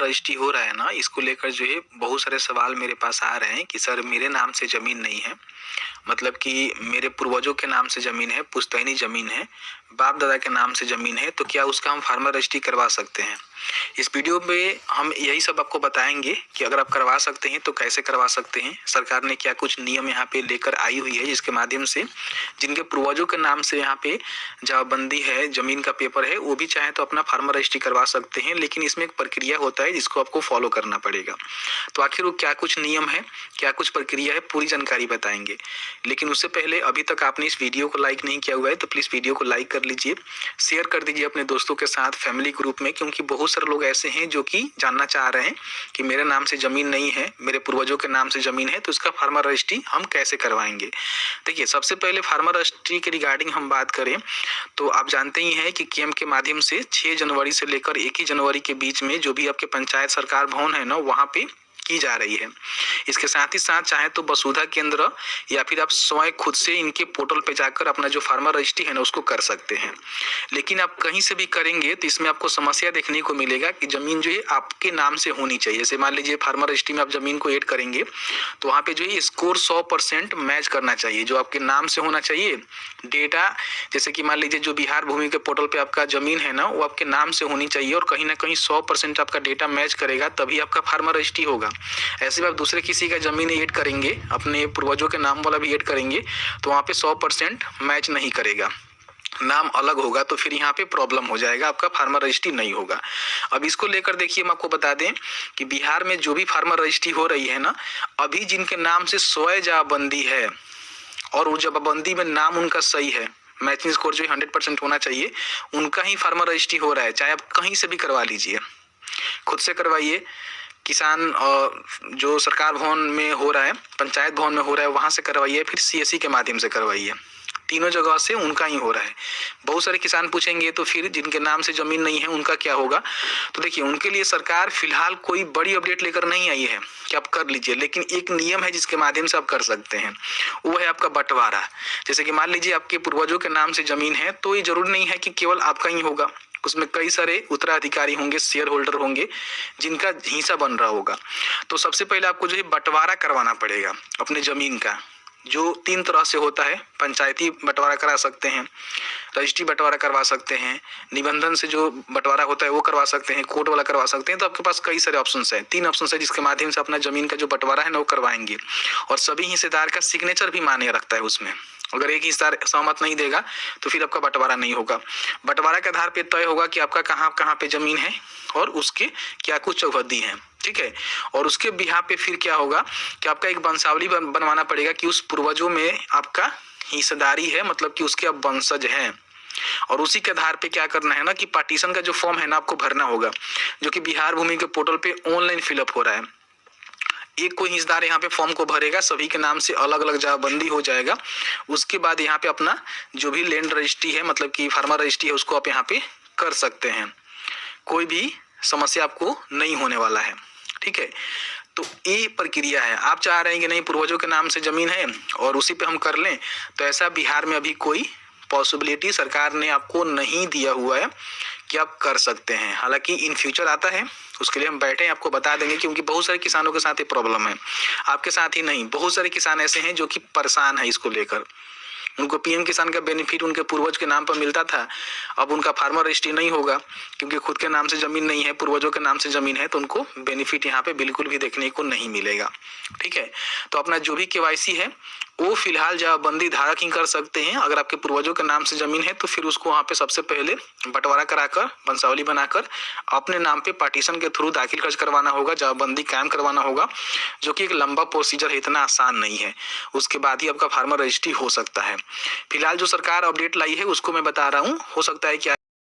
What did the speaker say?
Registry हो रहा है ना, इसको लेकर जो है बहुत सारे सवाल मेरे पास आ रहे हैं कि सर मेरे नाम से ज़मीन नहीं है, मतलब कि मेरे पूर्वजों के नाम से ज़मीन है, पुश्तैनी ज़मीन है, बाप दादा के नाम से ज़मीन है, तो क्या उसका हम फार्मर रजिस्ट्री करवा सकते हैं। इस वीडियो में हम यही सब आपको बताएंगे कि अगर आप करवा सकते हैं तो कैसे करवा सकते हैं, सरकार ने क्या कुछ नियम यहाँ पे लेकर आई हुई है जिसके माध्यम से जिनके पूर्वजों के नाम से यहाँ पे जमाबंदी है, ज़मीन का पेपर है, वो भी चाहे तो अपना फार्मर रजिस्ट्री करवा सकते हैं। लेकिन इसमें एक प्रक्रिया होता है जिसको आपको फॉलो करना पड़ेगा। तो आखिर वो क्या कुछ नियम है, क्या कुछ प्रक्रिया है, पूरी जानकारी बताएंगे। लेकिन उससे पहले अभी तक आपने इस वीडियो को लाइक नहीं किया हुआ है तो प्लीज़ वीडियो को लाइक कर लीजिए, शेयर कर दीजिए अपने दोस्तों के साथ, फैमिली ग्रुप में, क्योंकि बहुत सारे लोग ऐसे हैं जो कि जानना चाह रहे हैं कि मेरे नाम से ज़मीन नहीं है, मेरे पूर्वजों के नाम से ज़मीन है, तो इसका फार्मर रजिस्ट्री हम कैसे करवाएंगे। देखिए, सबसे पहले फार्मर रजिस्ट्री के रिगार्डिंग हम बात करें तो आप जानते ही हैं कि केम के माध्यम से 6 जनवरी से लेकर 1 ही जनवरी के बीच में जो भी आपके पंचायत सरकार भवन है ना, वहाँ पे की जा रही है। इसके साथ ही साथ चाहे तो वसुधा केंद्र या फिर आप स्वयं खुद से इनके पोर्टल पे जाकर अपना जो फार्मर रजिस्ट्री है ना उसको कर सकते हैं। लेकिन आप कहीं से भी करेंगे तो इसमें आपको समस्या देखने को मिलेगा कि ज़मीन जो है आपके नाम से होनी चाहिए। जैसे मान लीजिए फार्मर रजिस्ट्री में आप ज़मीन को ऐड करेंगे तो वहाँ पे जो है स्कोर 100% मैच करना चाहिए, जो आपके नाम से होना चाहिए। डेटा जैसे कि मान लीजिए जो बिहार भूमि के पोर्टल पे आपका ज़मीन है ना, वो आपके नाम से होनी चाहिए और कहीं ना कहीं 100% आपका डेटा मैच करेगा तभी आपका फार्मर रजिस्ट्री होगा। ऐसे में आप दूसरे किसी का ज़मीन ऐड करेंगे, अपने पूर्वजों के नाम वाला भी ऐड करेंगे तो वहाँ पे 100% मैच नहीं करेगा, नाम अलग होगा, तो फिर यहाँ पे प्रॉब्लम हो जाएगा, आपका फार्मर रजिस्ट्री नहीं होगा। अब इसको लेकर देखिए, हम आपको बता दें कि बिहार में जो भी फार्मर रजिस्ट्री हो रही है ना, अभी जिनके नाम से स्वयं जमाबंदी है और वो जमाबंदी में नाम उनका सही है, मैचिंग स्कोर जो 100% होना चाहिए, उनका ही फार्मर रजिस्ट्री हो रहा है। चाहे आप कहीं से भी करवा लीजिए, खुद से करवाइए, किसान जो सरकार भवन में हो रहा है, पंचायत भवन में हो रहा है, वहाँ से करवाइए, फिर सीएससी के माध्यम से करवाइए, तीनों जगह से उनका ही हो रहा है। बहुत सारे किसान पूछेंगे तो फिर जिनके नाम से ज़मीन नहीं है उनका क्या होगा। तो देखिए, उनके लिए सरकार फिलहाल कोई बड़ी अपडेट लेकर नहीं आई है कि आप कर लीजिए, लेकिन एक नियम है जिसके माध्यम से आप कर सकते हैं, वो है आपका बंटवारा। जैसे कि मान लीजिए आपके पूर्वजों के नाम से ज़मीन है तो ये जरूरी नहीं है कि केवल आपका ही होगा, उसमें कई सारे उत्तराधिकारी होंगे, शेयर होल्डर होंगे जिनका हिस्सा बन रहा होगा। तो सबसे पहले आपको जो है बंटवारा करवाना पड़ेगा अपने ज़मीन का, जो 3 तरह से होता है। पंचायती बंटवारा करा सकते हैं, रजिस्ट्री बंटवारा करवा सकते हैं, निबंधन से जो बंटवारा होता है वो करवा सकते हैं, कोर्ट वाला करवा सकते हैं। तो आपके पास कई सारे ऑप्शंस हैं, 3 ऑप्शंस है जिसके माध्यम से अपना ज़मीन का जो बंटवारा है ना वो करवाएंगे। और सभी हिस्सेदार का सिग्नेचर भी मान्य रखता है उसमें। अगर एक हिस्सेदार सहमत नहीं देगा तो फिर आपका बंटवारा नहीं होगा। बंटवारा के आधार पर तय होगा कि आपका कहाँ कहाँ पे ज़मीन है और उसके क्या कुछ चौहद्दी है, ठीक है। और उसके बिहार पे फिर क्या होगा कि आपका एक वंशावली बनवाना पड़ेगा कि उस पूर्वजों में आपका हिस्सेदारी है, मतलब कि उसके अब वंशज हैं। और उसी के आधार पे क्या करना है ना कि पार्टीशन का जो फॉर्म है ना आपको भरना होगा, जो कि बिहार भूमि के पोर्टल पे ऑनलाइन फिलअप हो रहा है। एक कोई हिस्सेदार यहाँ पे फॉर्म को भरेगा, सभी के नाम से अलग अलग जमाबंदी हो जाएगा। उसके बाद यहाँ पे अपना जो भी लैंड रजिस्ट्री है, मतलब कि फार्मर रजिस्ट्री है, उसको आप यहाँ पे कर सकते हैं। कोई भी समस्या आपको नहीं होने वाला है, ठीक है। तो ये प्रक्रिया है। आप चाह रहे हैं कि नहीं पूर्वजों के नाम से ज़मीन है और उसी पे हम कर लें, तो ऐसा बिहार में अभी कोई पॉसिबिलिटी सरकार ने आपको नहीं दिया हुआ है कि आप कर सकते हैं। हालांकि इन फ्यूचर आता है, उसके लिए हम बैठे हैं, आपको बता देंगे, क्योंकि बहुत सारे किसानों के साथ ये प्रॉब्लम है। आपके साथ ही नहीं, बहुत सारे किसान ऐसे हैं जो कि परेशान है इसको लेकर। उनको पीएम किसान का बेनिफिट उनके पूर्वज के नाम पर मिलता था, अब उनका फार्मर रजिस्ट्री नहीं होगा क्योंकि खुद के नाम से ज़मीन नहीं है, पूर्वजों के नाम से ज़मीन है, तो उनको बेनिफिट यहाँ पे बिल्कुल भी देखने को नहीं मिलेगा, ठीक है। तो अपना जो भी केवाईसी है वो फिलहाल जमाबंदी धारक ही कर सकते हैं। अगर आपके पूर्वजों के नाम से ज़मीन है तो फिर उसको वहाँ पे सबसे पहले बंटवारा कराकर, वंशावली बनाकर अपने नाम पे पार्टीशन के थ्रू दाखिल खर्च करवाना होगा, जमाबंदी कायम करवाना होगा, जो कि एक लंबा प्रोसीजर है, इतना आसान नहीं है। उसके बाद ही आपका फार्मर रजिस्ट्री हो सकता है। फिलहाल जो सरकार अपडेट लाई है उसको मैं बता रहा हूँ, हो सकता है कि